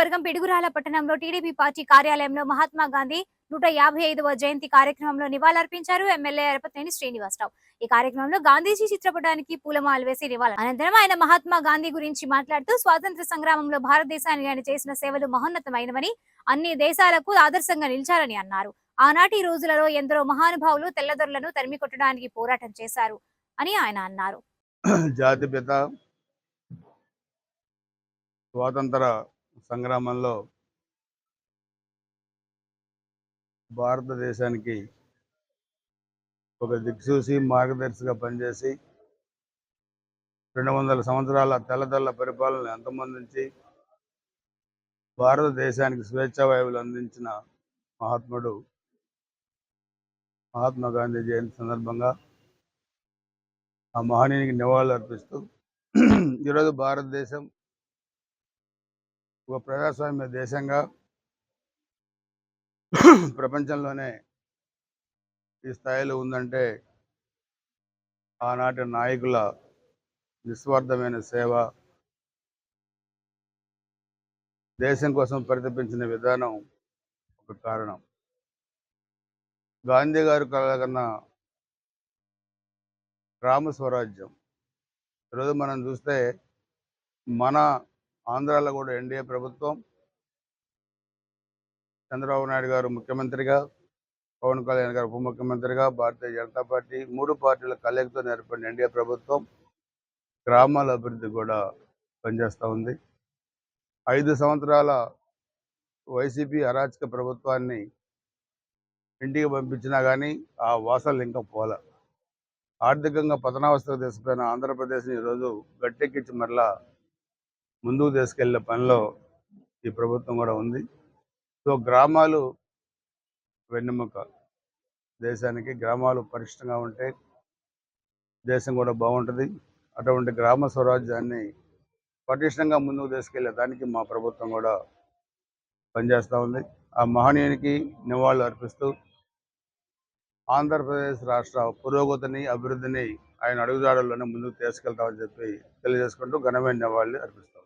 నియోజకవర్గం పిడుగురాల పట్టణంలో TDP party కార్యాలయంలో మహాత్మా గాంధీ 155వ జయంతి కార్యక్రమంలో నివాళులర్పించారు ఎమ్మెల్యే ఎరపతినేని శ్రీనివాసరావు. ఈ కార్యక్రమంలో గాంధీజీ చిత్రపటానికి పూలమాలలు వేసి నివాళులు అనంతరం ఆయన మహాత్మా గాంధీ గురించి మాట్లాడుతూ స్వాతంత్ర సంగ్రామంలో భారతదేశానికి ఆయన చేసిన సేవలు మహోన్నతమైనవని, అన్ని దేశాలకు ఆదర్శంగా నిలిచారని అన్నారు. ఆనాటి రోజులలో ఎందరో మహానుభావులు తెల్లదొరలను తరిమికొట్టడానికి పోరాటం చేశారు అని ఆయన అన్నారు. జాతిపిత స్వాతంత్ర సంగ్రామంలో భారతదేశానికి ఒక దిక్సూచి మార్గదర్శిగా పనిచేసి 200 సంవత్సరాల తెల్లదొరల పరిపాలన అంతమొందించి భారతదేశానికి స్వేచ్ఛా వాయువులు అందించిన మహాత్ముడు మహాత్మా గాంధీ జయంతి సందర్భంగా ఆ మహనీయునికి నివాళులు అర్పిస్తూ ఈరోజు భారతదేశం ఒక ప్రజాస్వామ్య దేశంగా ప్రపంచంలోనే ఈ స్థాయిలో ఉందంటే ఆనాటి నాయకుల నిస్వార్థమైన సేవ, దేశం కోసం పరితపించిన విధానం ఒక కారణం. గాంధీ గారు కలగన్న గ్రామ స్వరాజ్యం ఈరోజు మనం చూస్తే మన ఆంధ్రాలో కూడా ఎన్డీఏ ప్రభుత్వం, చంద్రబాబు నాయుడు గారు ముఖ్యమంత్రిగా, పవన్ కళ్యాణ్ గారు ఉప ముఖ్యమంత్రిగా, భారతీయ జనతా పార్టీ 3 పార్టీల కలయికతో ఏర్పడిన ఎన్డీఏ ప్రభుత్వం గ్రామాల అభివృద్ధి కూడా పనిచేస్తూ ఉంది. 5 సంవత్సరాల వైసీపీ అరాచక ప్రభుత్వాన్ని ఇంటికి పంపించినా కానీ ఆ వాసనలు ఇంకా పోల. ఆర్థికంగా పతనావస్థకు తీసుకుపోయిన ఆంధ్రప్రదేశ్ని ఈరోజు గట్టెక్కించి మరలా ముందుకు తీసుకెళ్లే పనిలో ఈ ప్రభుత్వం కూడా ఉంది. సో గ్రామాలు వెన్నెముక దేశానికి. గ్రామాలు పరిష్టంగా ఉంటే దేశం కూడా బాగుంటుంది. అటువంటి గ్రామ స్వరాజ్యాన్ని పటిష్టంగా ముందుకు తీసుకెళ్లే దానికి మా ప్రభుత్వం కూడా పనిచేస్తూ ఉంది. ఆ మహనీయునికి నివాళులు అర్పిస్తూ ఆంధ్రప్రదేశ్ రాష్ట్ర పురోగతిని, అభివృద్ధిని ఆయన అడుగుజాడల్లోనే ముందుకు తీసుకెళ్తామని చెప్పి తెలియజేసుకుంటూ ఘనమైన నివాళులు అర్పిస్తాం.